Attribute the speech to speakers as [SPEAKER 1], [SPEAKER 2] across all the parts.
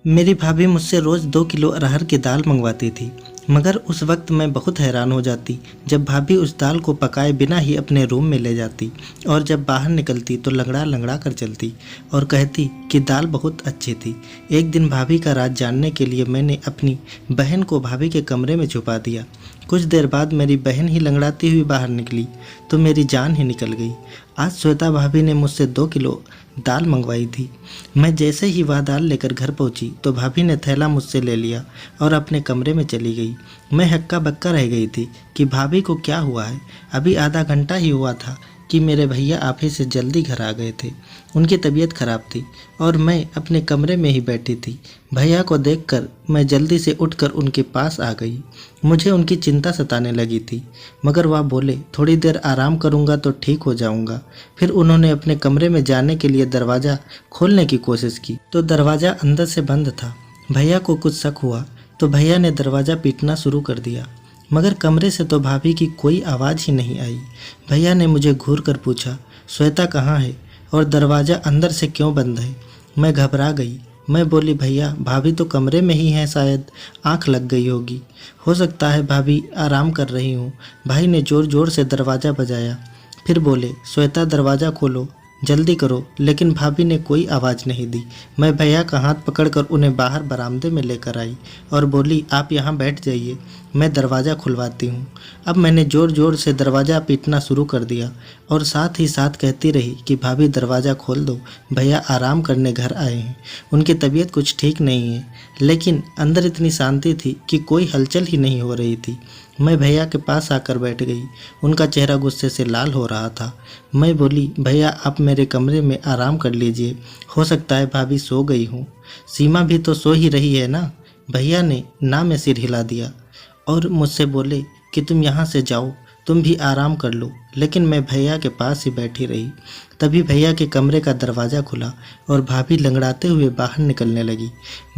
[SPEAKER 1] मेरी भाभी मुझसे रोज़ 2 किलो अरहर की दाल मंगवाती थी, मगर उस वक्त मैं बहुत हैरान हो जाती जब भाभी उस दाल को पकाए बिना ही अपने रूम में ले जाती और जब बाहर निकलती तो लंगड़ा लंगड़ा कर चलती और कहती कि दाल बहुत अच्छी थी। एक दिन भाभी का राज जानने के लिए मैंने अपनी बहन को भाभी के कमरे में छुपा दिया। कुछ देर बाद मेरी बहन ही लंगड़ाती हुई बाहर निकली तो मेरी जान ही निकल गई। आज श्वेता भाभी ने मुझसे 2 किलो दाल मंगवाई थी। मैं जैसे ही वह दाल लेकर घर पहुंची तो भाभी ने थैला मुझसे ले लिया और अपने कमरे में चली गई। मैं हक्का बक्का रह गई थी कि भाभी को क्या हुआ है। अभी आधा घंटा ही हुआ था कि मेरे भैया ऑफिस से जल्दी घर आ गए थे। उनकी तबीयत खराब थी और मैं अपने कमरे में ही बैठी थी। भैया को देखकर मैं जल्दी से उठकर उनके पास आ गई। मुझे उनकी चिंता सताने लगी थी, मगर वह बोले थोड़ी देर आराम करूंगा तो ठीक हो जाऊंगा। फिर उन्होंने अपने कमरे में जाने के लिए दरवाज़ा खोलने की कोशिश की तो दरवाज़ा अंदर से बंद था। भैया को कुछ शक हुआ तो भैया ने दरवाज़ा पीटना शुरू कर दिया, मगर कमरे से तो भाभी की कोई आवाज़ ही नहीं आई। भैया ने मुझे घूर कर पूछा, श्वेता कहाँ है और दरवाज़ा अंदर से क्यों बंद है? मैं घबरा गई। मैं बोली, भैया भाभी तो कमरे में ही हैं, शायद आंख लग गई होगी। हो सकता है भाभी आराम कर रही हूँ। भाई ने ज़ोर ज़ोर से दरवाज़ा बजाया। फिर बोले, श्वेता दरवाज़ा खोलो, जल्दी करो। लेकिन भाभी ने कोई आवाज़ नहीं दी। मैं भैया का हाथ पकड़कर उन्हें बाहर बरामदे में लेकर आई और बोली, आप यहाँ बैठ जाइए, मैं दरवाज़ा खुलवाती हूँ। अब मैंने ज़ोर ज़ोर से दरवाज़ा पीटना शुरू कर दिया और साथ ही साथ कहती रही कि भाभी दरवाज़ा खोल दो, भैया आराम करने घर आए हैं, उनकी तबीयत कुछ ठीक नहीं है। लेकिन अंदर इतनी शांति थी कि कोई हलचल ही नहीं हो रही थी। मैं भैया के पास आकर बैठ गई। उनका चेहरा गुस्से से लाल हो रहा था। मैं बोली, भैया आप मेरे कमरे में आराम कर लीजिए, हो सकता है भाभी सो गई हो। सीमा भी तो सो ही रही है ना? भैया ने ना में सिर हिला दिया और मुझसे बोले कि तुम यहाँ से जाओ, तुम भी आराम कर लो। लेकिन मैं भैया के पास ही बैठी रही। तभी भैया के कमरे का दरवाज़ा खुला और भाभी लंगड़ाते हुए बाहर निकलने लगी।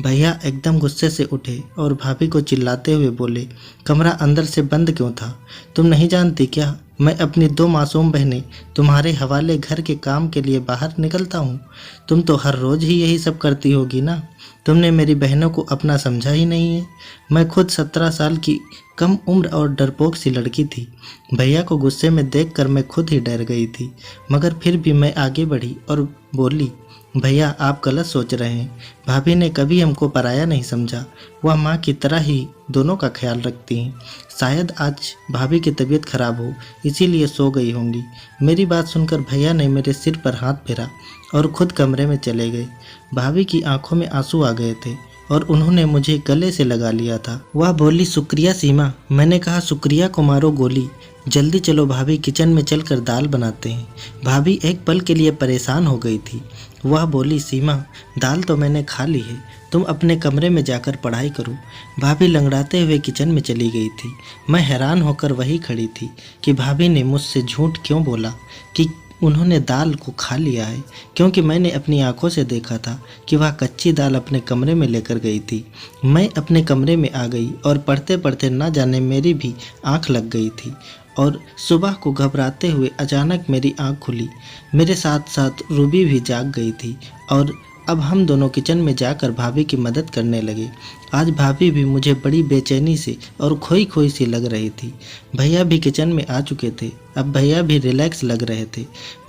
[SPEAKER 1] भैया एकदम गुस्से से उठे और भाभी को चिल्लाते हुए बोले, कमरा अंदर से बंद क्यों था? तुम नहीं जानती क्या मैं अपनी 2 मासूम बहनें तुम्हारे हवाले घर के काम के लिए बाहर निकलता हूँ? तुम तो हर रोज़ ही यही सब करती होगी ना? तुमने मेरी बहनों को अपना समझा ही नहीं है। मैं खुद 17 साल की कम उम्र और डरपोक सी लड़की थी। भैया को गुस्से में देखकर मैं खुद ही डर गई थी, मगर फिर भी मैं आगे बढ़ी और बोली, भैया आप गलत सोच रहे हैं। भाभी ने कभी हमको पराया नहीं समझा। वह माँ की तरह ही दोनों का ख्याल रखती हैं। शायद आज भाभी की तबीयत खराब हो, इसीलिए सो गई होंगी। मेरी बात सुनकर भैया ने मेरे सिर पर हाथ फेरा और खुद कमरे में चले गए। भाभी की आंखों में आंसू आ गए थे और उन्होंने मुझे गले से लगा लिया था। वह बोली, शुक्रिया सीमा। मैंने कहा, शुक्रिया को मारो गोली। जल्दी चलो भाभी, किचन में चलकर दाल बनाते हैं। भाभी एक पल के लिए परेशान हो गई थी। वह बोली, सीमा दाल तो मैंने खा ली है, तुम अपने कमरे में जाकर पढ़ाई करो। भाभी लंगड़ाते हुए किचन में चली गई थी। मैं हैरान होकर वहीं खड़ी थी कि भाभी ने मुझसे झूठ क्यों बोला कि उन्होंने दाल को खा लिया है, क्योंकि मैंने अपनी आंखों से देखा था कि वह कच्ची दाल अपने कमरे में लेकर गई थी। मैं अपने कमरे में आ गई और पढ़ते पढ़ते ना जाने मेरी भी आंख लग गई थी और सुबह को घबराते हुए अचानक मेरी आंख खुली। मेरे साथ साथ रूबी भी जाग गई थी और अब हम दोनों किचन में जाकर भाभी की मदद करने लगे। आज भाभी भी मुझे बड़ी बेचैनी से और खोई खोई सी लग रही थी। भैया भी किचन में आ चुके थे। अब भैया भी रिलैक्स लग रहे थे,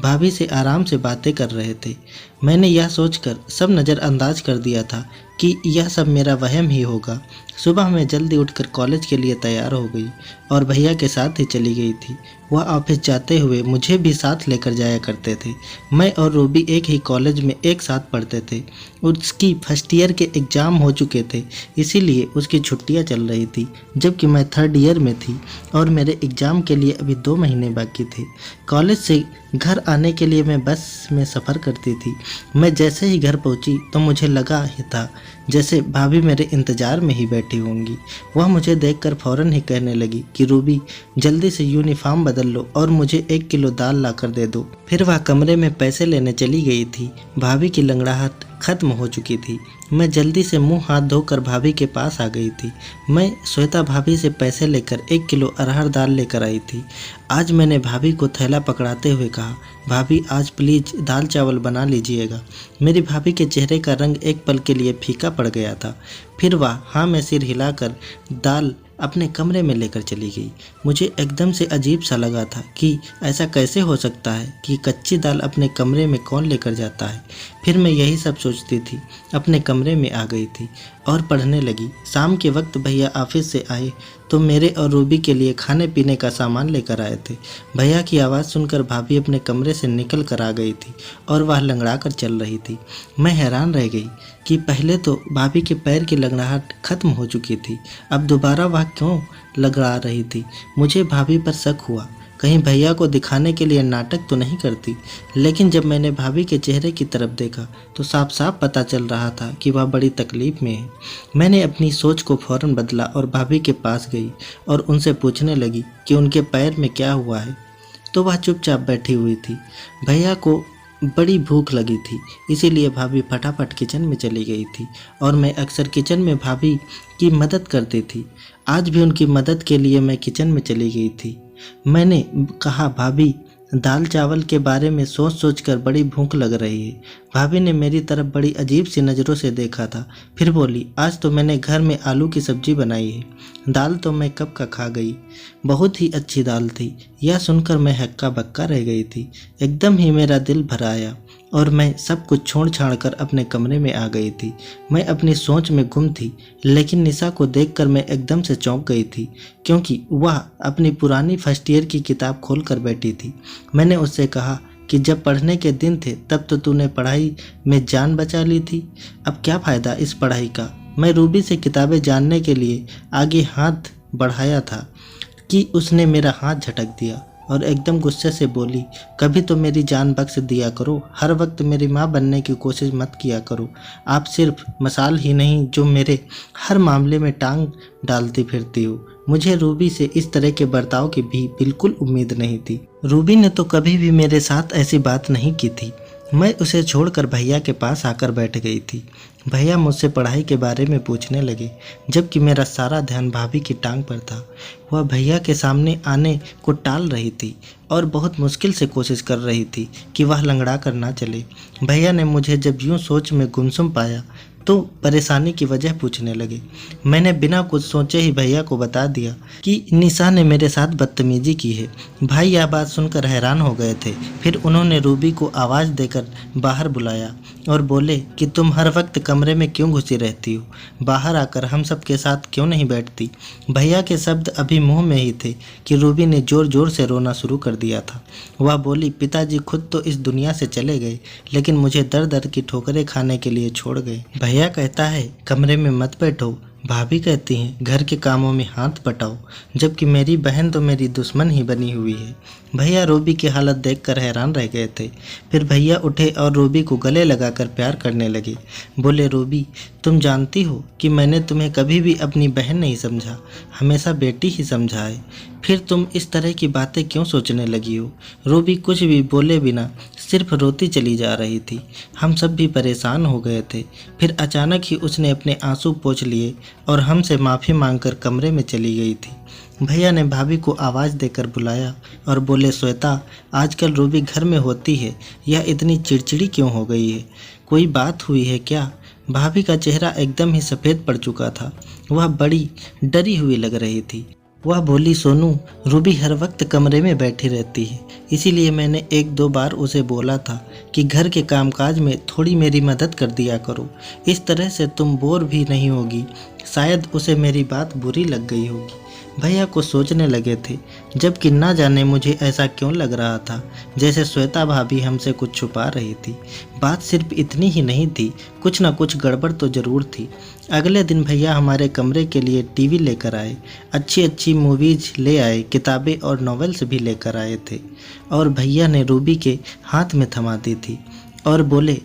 [SPEAKER 1] भाभी से आराम से बातें कर रहे थे। मैंने यह सोचकर सब नज़रअंदाज कर दिया था कि यह सब मेरा वहम ही होगा। सुबह मैं जल्दी उठकर कॉलेज के लिए तैयार हो गई और भैया के साथ ही चली गई थी। वह ऑफिस जाते हुए मुझे भी साथ लेकर जाया करते थे। मैं और रूबी एक ही कॉलेज में एक साथ पढ़ते थे। उसकी फर्स्ट ईयर के एग्ज़ाम हो चुके थे, इसीलिए उसकी छुट्टियां चल रही थी, जबकि मैं 3rd ईयर में थी और मेरे एग्ज़ाम के लिए अभी 2 महीने बाकी थे। कॉलेज से घर आने के लिए मैं बस में सफ़र करती थी। मैं जैसे ही घर पहुंची तो मुझे लगा ही था जैसे भाभी मेरे इंतज़ार में ही बैठी होंगी। वह मुझे देखकर फ़ौरन ही कहने लगी कि रूबी जल्दी से यूनिफॉर्म बदल लो और मुझे 1 किलो दाल ला कर दे दो। फिर वह कमरे में पैसे लेने चली गई थी। भाभी की लंगड़ाहट खत्म हो चुकी थी। मैं जल्दी से मुंह हाथ धोकर भाभी के पास आ गई थी। मैं श्वेता भाभी से पैसे लेकर 1 किलो अरहर दाल लेकर आई थी। आज मैंने भाभी को थैला पकड़ाते हुए कहा, भाभी आज प्लीज़ दाल चावल बना लीजिएगा। मेरी भाभी के चेहरे का रंग एक पल के लिए फीका पड़ गया था। फिर वह हाँ में सिर हिलाकर दाल अपने कमरे में लेकर चली गई। मुझे एकदम से अजीब सा लगा था कि ऐसा कैसे हो सकता है कि कच्ची दाल अपने कमरे में कौन लेकर जाता है। फिर मैं यही सब सोचती थी, अपने कमरे में आ गई थी और पढ़ने लगी। शाम के वक्त भैया ऑफिस से आए तो मेरे और रूबी के लिए खाने पीने का सामान लेकर आए थे। भैया की आवाज़ सुनकर भाभी अपने कमरे से निकल कर आ गई थी और वह लंगड़ा कर चल रही थी। मैं हैरान रह गई कि पहले तो भाभी के पैर की लंगड़ाहट खत्म हो चुकी थी, अब दोबारा वह क्यों लंगड़ा रही थी। मुझे भाभी पर शक हुआ, कहीं भैया को दिखाने के लिए नाटक तो नहीं करती। लेकिन जब मैंने भाभी के चेहरे की तरफ देखा तो साफ साफ पता चल रहा था कि वह बड़ी तकलीफ़ में है। मैंने अपनी सोच को फ़ौरन बदला और भाभी के पास गई और उनसे पूछने लगी कि उनके पैर में क्या हुआ है। तो वह चुपचाप बैठी हुई थी। भैया को बड़ी भूख लगी थी, इसीलिए भाभी फटाफट किचन में चली गई थी और मैं अक्सर किचन में भाभी की मदद करती थी। आज भी उनकी मदद के लिए मैं किचन में चली गई थी। मैंने कहा, भाभी दाल चावल के बारे में सोच सोच कर बड़ी भूख लग रही है। भाभी ने मेरी तरफ बड़ी अजीब सी नज़रों से देखा था। फिर बोली, आज तो मैंने घर में आलू की सब्जी बनाई है। दाल तो मैं कब का खा गई, बहुत ही अच्छी दाल थी। यह सुनकर मैं हक्का बक्का रह गई थी। एकदम ही मेरा दिल भर आया और मैं सब कुछ छोड़ छाड़ कर अपने कमरे में आ गई थी। मैं अपनी सोच में गुम थी, लेकिन निशा को देखकर मैं एकदम से चौंक गई थी, क्योंकि वह अपनी पुरानी फर्स्ट ईयर की किताब खोल कर बैठी थी। मैंने उससे कहा कि जब पढ़ने के दिन थे तब तो तूने पढ़ाई में जान बचा ली थी, अब क्या फ़ायदा इस पढ़ाई का। मैं रूबी से किताबें जानने के लिए आगे हाथ बढ़ाया था कि उसने मेरा हाथ झटक दिया और एकदम गुस्से से बोली, कभी तो मेरी जान बख्श दिया करो, हर वक्त मेरी माँ बनने की कोशिश मत किया करो। आप सिर्फ मसाल ही नहीं जो मेरे हर मामले में टांग डालती फिरती हो। मुझे रूबी से इस तरह के बर्ताव की भी बिल्कुल उम्मीद नहीं थी। रूबी ने तो कभी भी मेरे साथ ऐसी बात नहीं की थी। मैं उसे छोड़कर भैया के पास आकर बैठ गई थी। भैया मुझसे पढ़ाई के बारे में पूछने लगे, जबकि मेरा सारा ध्यान भाभी की टांग पर था। वह भैया के सामने आने को टाल रही थी और बहुत मुश्किल से कोशिश कर रही थी कि वह लंगड़ा कर ना चले। भैया ने मुझे जब यूं सोच में गुमसुम पाया तो परेशानी की वजह पूछने लगे। मैंने बिना कुछ सोचे ही भैया को बता दिया कि निशा ने मेरे साथ बदतमीजी की है। भाई यह बात सुनकर हैरान हो गए थे। फिर उन्होंने रूबी को आवाज़ देकर बाहर बुलाया और बोले कि तुम हर वक्त कमरे में क्यों घुसी रहती हो, बाहर आकर हम सब के साथ क्यों नहीं बैठती। भैया के शब्द अभी मुंह में ही थे कि रूबी ने ज़ोर ज़ोर से रोना शुरू कर दिया था। वह बोली, पिताजी खुद तो इस दुनिया से चले गए, लेकिन मुझे दर दर की ठोकरें खाने के लिए छोड़ गए। भैया कहता है कमरे में मत बैठो, भाभी कहती हैं घर के कामों में हाथ बटाओ, जबकि मेरी बहन तो मेरी दुश्मन ही बनी हुई है। भैया रूबी की हालत देखकर हैरान रह गए थे। फिर भैया उठे और रूबी को गले लगाकर प्यार करने लगे। बोले, रूबी तुम जानती हो कि मैंने तुम्हें कभी भी अपनी बहन नहीं समझा, हमेशा बेटी ही समझा है। फिर तुम इस तरह की बातें क्यों सोचने लगी हो। रूबी कुछ भी बोले बिना सिर्फ रोती चली जा रही थी। हम सब भी परेशान हो गए थे। फिर अचानक ही उसने अपने आंसू पोंछ लिए और हमसे माफ़ी मांगकर कमरे में चली गई थी। भैया ने भाभी को आवाज़ देकर बुलाया और बोले, श्वेता आजकल रूबी घर में होती है, यह इतनी चिड़चिड़ी क्यों हो गई है, कोई बात हुई है क्या। भाभी का चेहरा एकदम ही सफ़ेद पड़ चुका था, वह बड़ी डरी हुई लग रही थी। वह बोली, सोनू रूबी हर वक्त कमरे में बैठी रहती है, इसीलिए मैंने एक दो बार उसे बोला था कि घर के कामकाज में थोड़ी मेरी मदद कर दिया करो, इस तरह से तुम बोर भी नहीं होगी। शायद उसे मेरी बात बुरी लग गई होगी। भैया को सोचने लगे थे, जबकि ना जाने मुझे ऐसा क्यों लग रहा था जैसे श्वेता भाभी हमसे कुछ छुपा रही थी। बात सिर्फ इतनी ही नहीं थी, कुछ ना कुछ गड़बड़ तो ज़रूर थी। अगले दिन भैया हमारे कमरे के लिए टीवी लेकर आए, अच्छी अच्छी मूवीज़ ले आए, किताबें और नॉवेल्स भी लेकर आए थे और भैया ने रूबी के हाथ में थमा दी थी और बोले,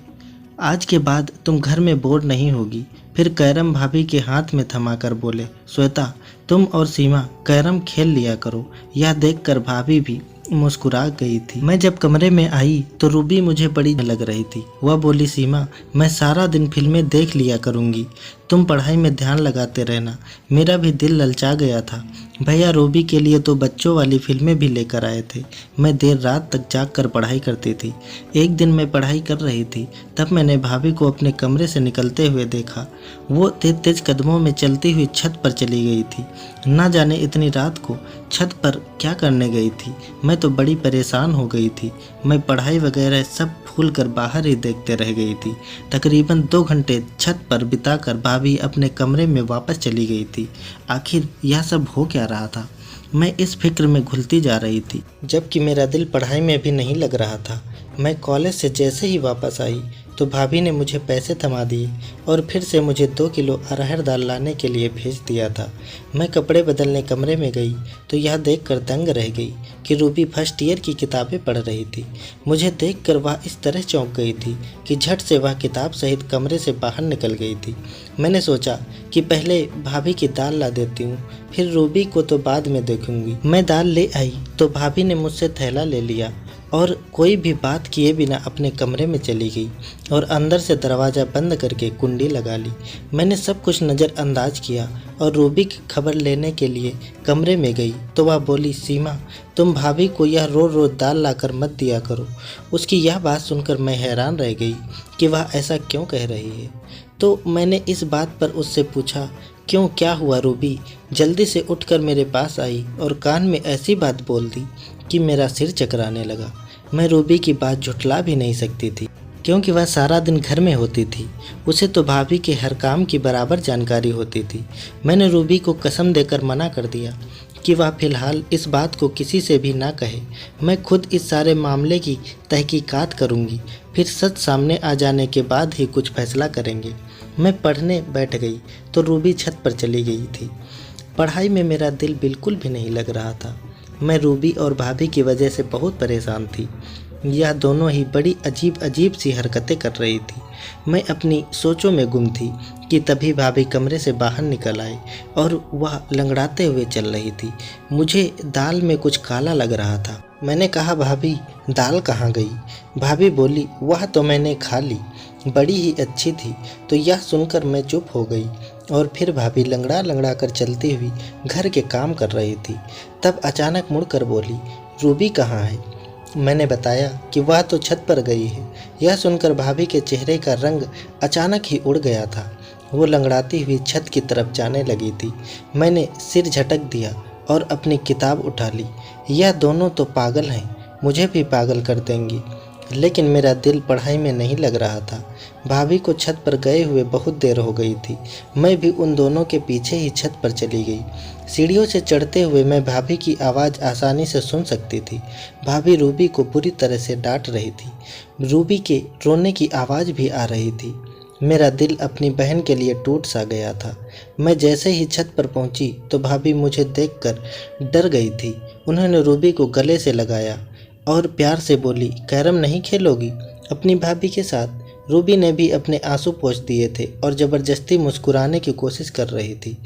[SPEAKER 1] आज के बाद तुम घर में बोर नहीं होगी। फिर कैरम भाभी के हाथ में थमाकर बोले, श्वेता तुम और सीमा कैरम खेल लिया करो। यह देखकर भाभी भी मुस्कुरा गई थी। मैं जब कमरे में आई तो रूबी मुझे बड़ी लग रही थी। वह बोली, सीमा मैं सारा दिन फिल्में देख लिया करूँगी, तुम पढ़ाई में ध्यान लगाते रहना। मेरा भी दिल ललचा गया था। भैया रूबी के लिए तो बच्चों वाली फिल्में भी लेकर आए थे। मैं देर रात तक जाग कर पढ़ाई करती थी। एक दिन मैं पढ़ाई कर रही थी, तब मैंने भाभी को अपने कमरे से निकलते हुए देखा। वो तेज तेज कदमों में चलती हुई छत पर चली गई थी। ना जाने इतनी रात को छत पर क्या करने गई थी। मैं तो बड़ी परेशान हो गई थी। मैं पढ़ाई वगैरह सब भूल कर बाहर ही देखते रह गई थी। तकरीबन 2 घंटे छत पर बिताकर भाभी अपने कमरे में वापस चली गई थी। आखिर यह सब हो क्या रहा था? मैं इस फिक्र में घुलती जा रही थी, जबकि मेरा दिल पढ़ाई में भी नहीं लग रहा था। मैं कॉलेज से जैसे ही वापस आई तो भाभी ने मुझे पैसे थमा दिए और फिर से मुझे 2 किलो अरहर दाल लाने के लिए भेज दिया था। मैं कपड़े बदलने कमरे में गई तो यह देखकर दंग रह गई कि रूबी फर्स्ट ईयर की किताबें पढ़ रही थी। मुझे देखकर वह इस तरह चौंक गई थी कि झट से वह किताब सहित कमरे से बाहर निकल गई थी। मैंने सोचा कि पहले भाभी की दाल ला देती हूँ, फिर रूबी को तो बाद में देखूंगी। मैं दाल ले आई तो भाभी ने मुझसे थैला ले लिया और कोई भी बात किए बिना अपने कमरे में चली गई और अंदर से दरवाज़ा बंद करके कुंडी लगा ली। मैंने सब कुछ नज़रअंदाज किया और रूबी की खबर लेने के लिए कमरे में गई तो वह बोली, सीमा, तुम भाभी को यह रोज़ रोज़ दाल लाकर मत दिया करो। उसकी यह बात सुनकर मैं हैरान रह गई कि वह ऐसा क्यों कह रही है। तो मैंने इस बात पर उससे पूछा, क्यों, क्या हुआ रूबी? जल्दी से उठकर मेरे पास आई और कान में ऐसी बात बोल दी कि मेरा सिर चकराने लगा। मैं रूबी की बात झुठला भी नहीं सकती थी, क्योंकि वह सारा दिन घर में होती थी। उसे तो भाभी के हर काम की बराबर जानकारी होती थी। मैंने रूबी को कसम देकर मना कर दिया कि वह फ़िलहाल इस बात को किसी से भी ना कहे। मैं खुद इस सारे मामले की तहकीकात करूँगी, फिर सच सामने आ जाने के बाद ही कुछ फैसला करेंगे। मैं पढ़ने बैठ गई तो रूबी छत पर चली गई थी। पढ़ाई में मेरा दिल बिल्कुल भी नहीं लग रहा था। मैं रूबी और भाभी की वजह से बहुत परेशान थी। यह दोनों ही बड़ी अजीब अजीब सी हरकतें कर रही थी। मैं अपनी सोचों में गुम थी कि तभी भाभी कमरे से बाहर निकल आई और वह लंगड़ाते हुए चल रही थी। मुझे दाल में कुछ काला लग रहा था। मैंने कहा, भाभी, दाल कहाँ गई? भाभी बोली, वह तो मैंने खा ली, बड़ी ही अच्छी थी। तो यह सुनकर मैं चुप हो गई और फिर भाभी लंगड़ा लंगड़ा कर चलती हुई घर के काम कर रही थी। तब अचानक मुड़कर बोली, रूबी कहाँ है? मैंने बताया कि वह तो छत पर गई है। यह सुनकर भाभी के चेहरे का रंग अचानक ही उड़ गया था। वो लंगड़ाती हुई छत की तरफ जाने लगी थी। मैंने सिर झटक दिया और अपनी किताब उठा ली। यह दोनों तो पागल हैं, मुझे भी पागल कर देंगी। लेकिन मेरा दिल पढ़ाई में नहीं लग रहा था। भाभी को छत पर गए हुए बहुत देर हो गई थी। मैं भी उन दोनों के पीछे ही छत पर चली गई। सीढ़ियों से चढ़ते हुए मैं भाभी की आवाज़ आसानी से सुन सकती थी। भाभी रूबी को बुरी तरह से डांट रही थी। रूबी के रोने की आवाज़ भी आ रही थी। मेरा दिल अपनी बहन के लिए टूट सा गया था। मैं जैसे ही छत पर पहुंची तो भाभी मुझे देखकर डर गई थी। उन्होंने रूबी को गले से लगाया और प्यार से बोली, कैरम नहीं खेलोगी अपनी भाभी के साथ? रूबी ने भी अपने आंसू पोंछ दिए थे और ज़बरदस्ती मुस्कुराने की कोशिश कर रही थी।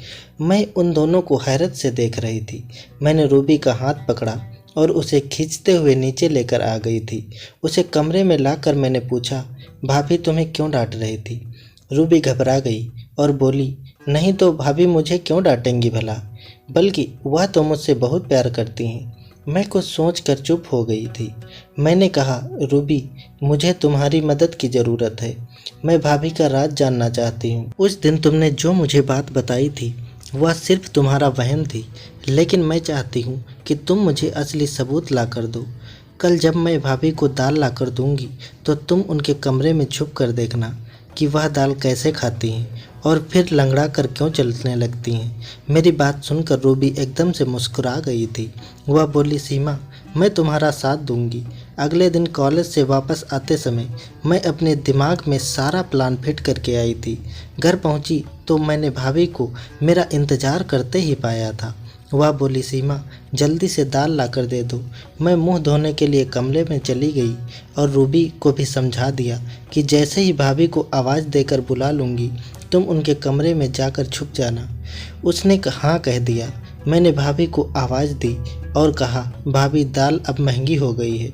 [SPEAKER 1] मैं उन दोनों को हैरत से देख रही थी। मैंने रूबी का हाथ पकड़ा और उसे खींचते हुए नीचे लेकर आ गई थी। उसे कमरे में लाकर मैंने पूछा, भाभी तुम्हें क्यों डांट रही थी? रूबी घबरा गई और बोली, नहीं तो भाभी मुझे क्यों डांटेंगी भला, बल्कि वह तो मुझसे बहुत प्यार करती हैं। मैं कुछ सोचकर चुप हो गई थी। मैंने कहा, रूबी, मुझे तुम्हारी मदद की ज़रूरत है। मैं भाभी का राज जानना चाहती हूँ। उस दिन तुमने जो मुझे बात बताई थी वह सिर्फ तुम्हारा वहम थी, लेकिन मैं चाहती हूँ कि तुम मुझे असली सबूत ला कर दो। कल जब मैं भाभी को दाल ला कर दूँगी तो तुम उनके कमरे में छुप कर देखना कि वह दाल कैसे खाती हैं और फिर लंगड़ा कर क्यों चलने लगती हैं। मेरी बात सुनकर रूबी एकदम से मुस्कुरा गई थी। वह बोली, सीमा, मैं तुम्हारा साथ दूंगी। अगले दिन कॉलेज से वापस आते समय मैं अपने दिमाग में सारा प्लान फिट करके आई थी। घर पहुंची तो मैंने भाभी को मेरा इंतज़ार करते ही पाया था। वह बोली, सीमा, जल्दी से दाल ला कर दे दो। मैं मुंह धोने के लिए कमरे में चली गई और रूबी को भी समझा दिया कि जैसे ही भाभी को आवाज़ देकर बुला लूँगी तुम उनके कमरे में जाकर छुप जाना। उसने हाँ कह दिया। मैंने भाभी को आवाज़ दी और कहा, भाभी, दाल अब महंगी हो गई है,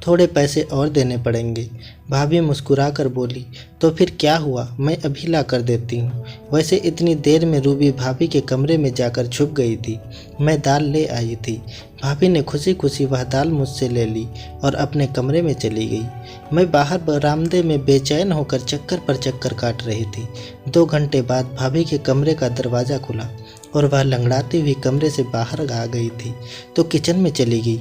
[SPEAKER 1] थोड़े पैसे और देने पड़ेंगे। भाभी मुस्कुरा कर बोली, तो फिर क्या हुआ, मैं अभी ला कर देती हूँ। वैसे इतनी देर में रूबी भाभी के कमरे में जाकर छुप गई थी। मैं दाल ले आई थी। भाभी ने खुशी खुशी वह दाल मुझसे ले ली और अपने कमरे में चली गई। मैं बाहर बरामदे में बेचैन होकर चक्कर पर चक्कर काट रही थी। 2 घंटे बाद भाभी के कमरे का दरवाज़ा खुला और वह लंगड़ाती हुई कमरे से बाहर आ गई थी तो किचन में चली गई,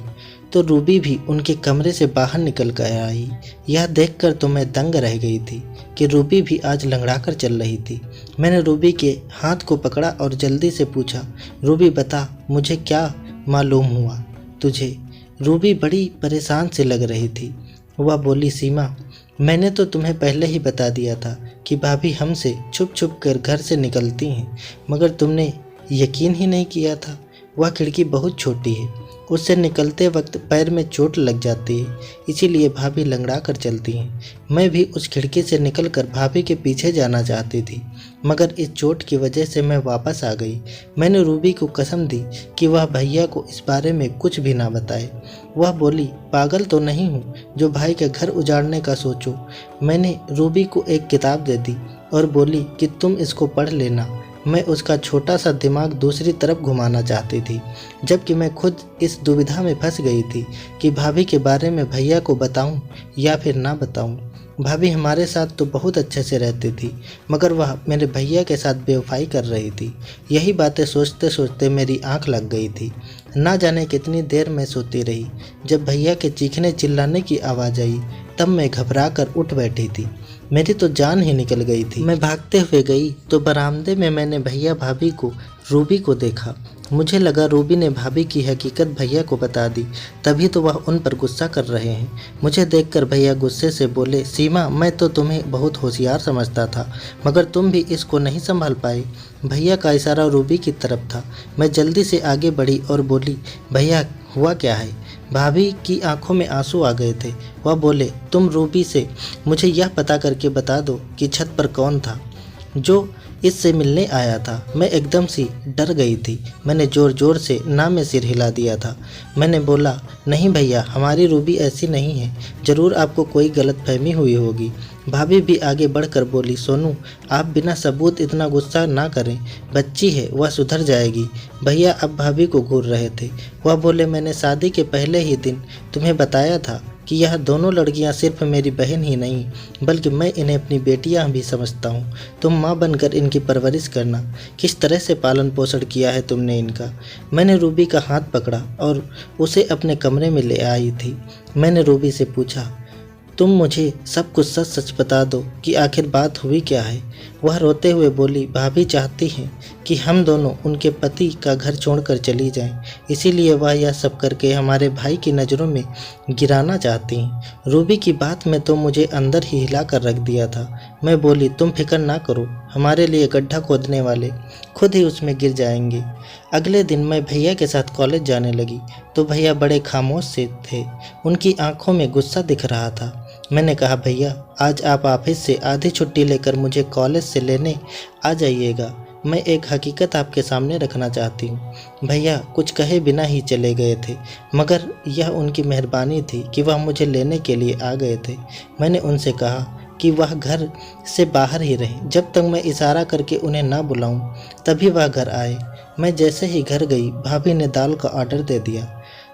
[SPEAKER 1] तो रूबी भी उनके कमरे से बाहर निकल कर आई। यह देखकर तो मैं दंग रह गई थी कि रूबी भी आज लंगड़ा कर चल रही थी। मैंने रूबी के हाथ को पकड़ा और जल्दी से पूछा, रूबी बता, मुझे क्या मालूम हुआ तुझे? रूबी बड़ी परेशान से लग रही थी। वह बोली, सीमा, मैंने तो तुम्हें पहले ही बता दिया था कि भाभी हमसे छुप छुप कर घर से निकलती हैं, मगर तुमने यकीन ही नहीं किया था। वह खिड़की बहुत छोटी है, उससे निकलते वक्त पैर में चोट लग जाती है, इसीलिए भाभी लंगड़ा कर चलती हैं। मैं भी उस खिड़की से निकलकर भाभी के पीछे जाना चाहती थी, मगर इस चोट की वजह से मैं वापस आ गई। मैंने रूबी को कसम दी कि वह भैया को इस बारे में कुछ भी ना बताए। वह बोली, पागल तो नहीं हूँ जो भाई के घर उजाड़ने का सोचूं। मैंने रूबी को एक किताब दे दी और बोली कि तुम इसको पढ़ लेना। मैं उसका छोटा सा दिमाग दूसरी तरफ घुमाना चाहती थी, जबकि मैं खुद इस दुविधा में फंस गई थी कि भाभी के बारे में भैया को बताऊं या फिर ना बताऊं। भाभी हमारे साथ तो बहुत अच्छे से रहती थी, मगर वह मेरे भैया के साथ बेवफाई कर रही थी। यही बातें सोचते सोचते मेरी आंख लग गई थी। ना जाने कितनी देर मैं सोती रही। जब भैया के चीखने चिल्लाने की आवाज़ आई तब मैं घबरा कर उठ बैठी थी। मेरी तो जान ही निकल गई थी। मैं भागते हुए गई तो बरामदे में मैंने भैया भाभी को रूबी को देखा। मुझे लगा रूबी ने भाभी की हकीकत भैया को बता दी, तभी तो वह उन पर गुस्सा कर रहे हैं। मुझे देखकर भैया गुस्से से बोले, सीमा, मैं तो तुम्हें बहुत होशियार समझता था, मगर तुम भी इसको नहीं संभाल पाए। भैया का इशारा रूबी की तरफ था। मैं जल्दी से आगे बढ़ी और बोली, भैया हुआ क्या है? भाभी की आंखों में आंसू आ गए थे। वह बोले, तुम रूबी से मुझे यह पता करके बता दो कि छत पर कौन था जो इससे मिलने आया था। मैं एकदम से डर गई थी। मैंने ज़ोर ज़ोर से ना में सिर हिला दिया था। मैंने बोला, नहीं भैया, हमारी रूबी ऐसी नहीं है, ज़रूर आपको कोई गलतफहमी हुई होगी। भाभी भी आगे बढ़कर बोली, सोनू, आप बिना सबूत इतना गुस्सा ना करें, बच्ची है, वह सुधर जाएगी। भैया अब भाभी को घूर रहे थे। वह बोले, मैंने शादी के पहले ही दिन तुम्हें बताया था कि यह दोनों लड़कियां सिर्फ मेरी बहन ही नहीं बल्कि मैं इन्हें अपनी बेटियां भी समझता हूँ। तुम माँ बनकर इनकी परवरिश करना। किस तरह से पालन पोषण किया है तुमने इनका। मैंने रूबी का हाथ पकड़ा और उसे अपने कमरे में ले आई थी। मैंने रूबी से पूछा, तुम मुझे सब कुछ सच सच बता दो कि आखिर बात हुई क्या है। वह रोते हुए बोली, भाभी चाहती हैं कि हम दोनों उनके पति का घर छोड़कर चली जाएं, इसीलिए वह यह सब करके हमारे भाई की नज़रों में गिराना चाहती हैं। रूबी की बात में तो मुझे अंदर ही हिला कर रख दिया था। मैं बोली, तुम फिक्र ना करो, हमारे लिए गड्ढा खोदने वाले खुद ही उसमें गिर जाएंगे। अगले दिन मैं भैया के साथ कॉलेज जाने लगी तो भैया बड़े खामोश से थे। उनकी आंखों में गुस्सा दिख रहा था। मैंने कहा, भैया, आज आप ऑफिस से आधी छुट्टी लेकर मुझे कॉलेज से लेने आ जाइएगा। मैं एक हकीकत आपके सामने रखना चाहती हूँ। भैया कुछ कहे बिना ही चले गए थे, मगर यह उनकी मेहरबानी थी कि वह मुझे लेने के लिए आ गए थे। मैंने उनसे कहा कि वह घर से बाहर ही रहें, जब तक मैं इशारा करके उन्हें ना बुलाऊं, तभी वह घर आए। मैं जैसे ही घर गई, भाभी ने दाल का ऑर्डर दे दिया।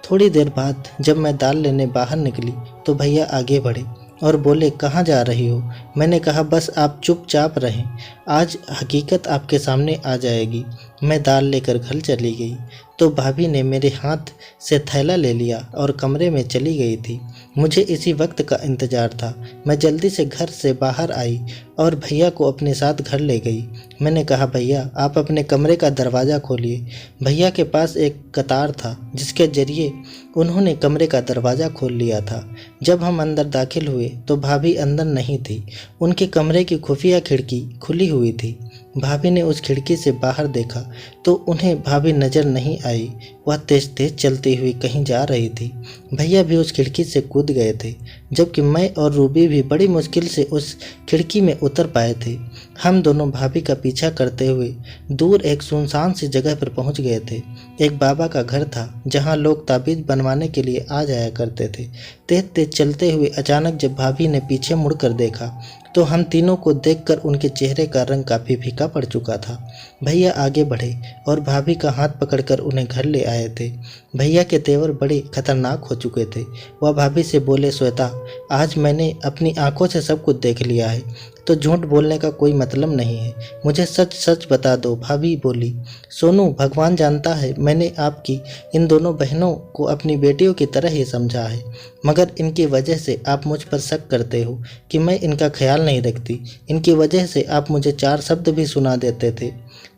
[SPEAKER 1] थोड़ी देर बाद जब मैं दाल लेने बाहर निकली तो भैया आगे बढ़े और बोले, कहाँ जा रही हो? मैंने कहा, बस आप चुपचाप रहें, आज हकीकत आपके सामने आ जाएगी। मैं दाल लेकर घर चली गई तो भाभी ने मेरे हाथ से थैला ले लिया और कमरे में चली गई थी। मुझे इसी वक्त का इंतज़ार था। मैं जल्दी से घर से बाहर आई और भैया को अपने साथ घर ले गई। मैंने कहा, भैया आप अपने कमरे का दरवाज़ा खोलिए। भैया के पास एक कतार था जिसके ज़रिए उन्होंने कमरे का दरवाज़ा खोल लिया था। जब हम अंदर दाखिल हुए तो भाभी अंदर नहीं थी। उनके कमरे की खुफिया खिड़की खुली हुई थी। भाभी ने उस खिड़की से बाहर देखा तो उन्हें भाभी नजर नहीं आई। वह तेज तेज चलती हुई कहीं जा रही थी। भैया भी उस खिड़की से कूद गए थे, जबकि मैं और रूबी भी बड़ी मुश्किल से उस खिड़की में उतर पाए थे। हम दोनों भाभी का पीछा करते हुए दूर एक सुनसान सी जगह पर पहुंच गए थे। एक बाबा का घर था जहां लोग ताबीज बनवाने के लिए आ जाया करते थे। तेज तेज चलते हुए अचानक जब भाभी ने पीछे मुड़कर देखा तो हम तीनों को देखकर उनके चेहरे का रंग काफ़ी फीका पड़ चुका था। भैया आगे बढ़े और भाभी का हाथ पकड़कर उन्हें घर ले आए थे। भैया के तेवर बड़े खतरनाक हो चुके थे। वह भाभी से बोले, श्वेता, आज मैंने अपनी आंखों से सब कुछ देख लिया है, तो झूठ बोलने का कोई मतलब नहीं है। मुझे सच सच बता दो। भाभी बोली, सोनू, भगवान जानता है मैंने आपकी इन दोनों बहनों को अपनी बेटियों की तरह ही समझा है, मगर इनकी वजह से आप मुझ पर शक करते हो कि मैं इनका ख्याल नहीं रखती। इनकी वजह से आप मुझे 4 शब्द भी सुना देते थे,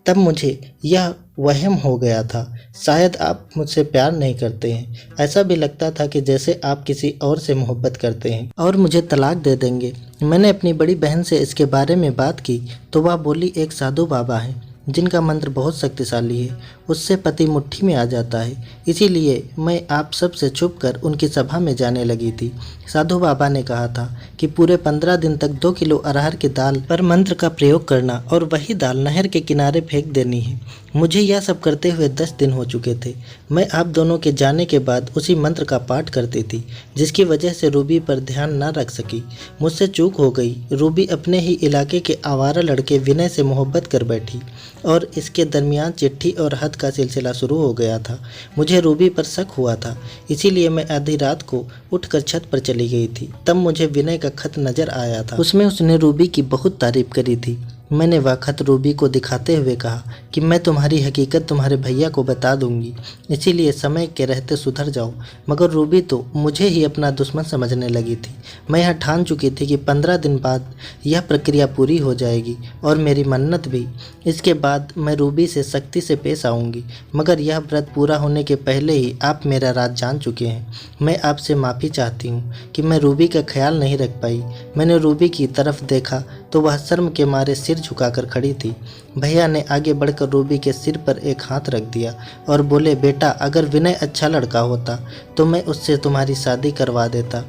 [SPEAKER 1] तब मुझे यह वहम हो गया था शायद आप मुझसे प्यार नहीं करते हैं। ऐसा भी लगता था कि जैसे आप किसी और से मोहब्बत करते हैं और मुझे तलाक दे देंगे। मैंने अपनी बड़ी बहन से इसके बारे में बात की तो वह बोली, एक साधु बाबा है जिनका मंत्र बहुत शक्तिशाली है, उससे पति मुट्ठी में आ जाता है। इसीलिए मैं आप सब से छुप कर उनकी सभा में जाने लगी थी। साधु बाबा ने कहा था कि पूरे 15 दिन तक 2 किलो अरहर की दाल पर मंत्र का प्रयोग करना और वही दाल नहर के किनारे फेंक देनी है। मुझे यह सब करते हुए 10 दिन हो चुके थे। मैं आप दोनों के जाने के बाद उसी मंत्र का पाठ करती थी, जिसकी वजह से रूबी पर ध्यान न रख सकी। मुझसे चूक हो गई। रूबी अपने ही इलाके के आवारा लड़के विनय से मोहब्बत कर बैठी और इसके दरमियान चिट्ठी और हद का सिलसिला शुरू हो गया था। मुझे रूबी पर शक हुआ था, इसीलिए मैं आधी रात को उठकर छत पर चली गई थी। तब मुझे विनय का खत नजर आया था। उसमें उसने रूबी की बहुत तारीफ करी थी। मैंने वह खत रूबी को दिखाते हुए कहा कि मैं तुम्हारी हकीकत तुम्हारे भैया को बता दूंगी, इसीलिए समय के रहते सुधर जाओ। मगर रूबी तो मुझे ही अपना दुश्मन समझने लगी थी। मैं यह ठान चुकी थी कि 15 दिन बाद यह प्रक्रिया पूरी हो जाएगी और मेरी मन्नत भी। इसके बाद मैं रूबी से सख्ती से पेश आऊँगी, मगर यह व्रत पूरा होने के पहले ही आप मेरा राज जान चुके हैं। मैं आपसे माफ़ी चाहती हूँ कि मैं रूबी का ख्याल नहीं रख पाई। मैंने रूबी की तरफ देखा तो वह शर्म के मारे सिर झुकाकर खड़ी थी। भैया ने आगे बढ़कर रूबी के सिर पर एक हाथ रख दिया और बोले, बेटा, अगर विनय अच्छा लड़का होता तो मैं उससे तुम्हारी शादी करवा देता,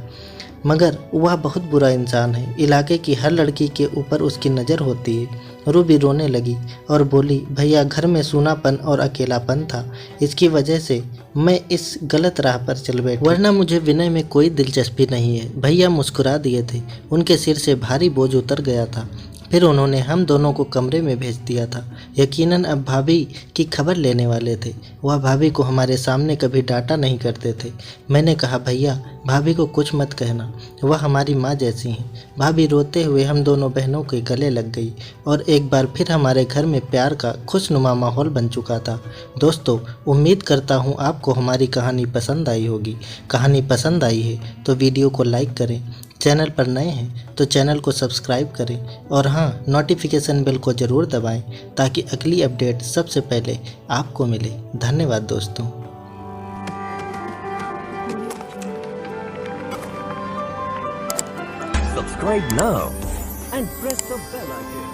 [SPEAKER 1] मगर वह बहुत बुरा इंसान है। इलाके की हर लड़की के ऊपर उसकी नज़र होती है। रूबी रोने लगी और बोली, भैया, घर में सूनापन और अकेलापन था, इसकी वजह से मैं इस गलत राह पर चल बैठी, वरना मुझे विनय में कोई दिलचस्पी नहीं है। भैया मुस्कुरा दिए थे। उनके सिर से भारी बोझ उतर गया था। फिर उन्होंने हम दोनों को कमरे में भेज दिया था। यकीनन अब भाभी की खबर लेने वाले थे। वह भाभी को हमारे सामने कभी डांटा नहीं करते थे। मैंने कहा, भैया, भाभी को कुछ मत कहना, वह हमारी माँ जैसी हैं। भाभी रोते हुए हम दोनों बहनों के गले लग गई और एक बार फिर हमारे घर में प्यार का खुशनुमा माहौल बन चुका था। दोस्तों, उम्मीद करता हूँ आपको हमारी कहानी पसंद आई होगी। कहानी पसंद आई है तो वीडियो को लाइक करें, चैनल पर नए हैं तो चैनल को सब्सक्राइब करें और हाँ, नोटिफिकेशन बेल को ज़रूर दबाएं ताकि अगली अपडेट सबसे पहले आपको मिले। धन्यवाद दोस्तों।
[SPEAKER 2] Subscribe now and press the bell icon.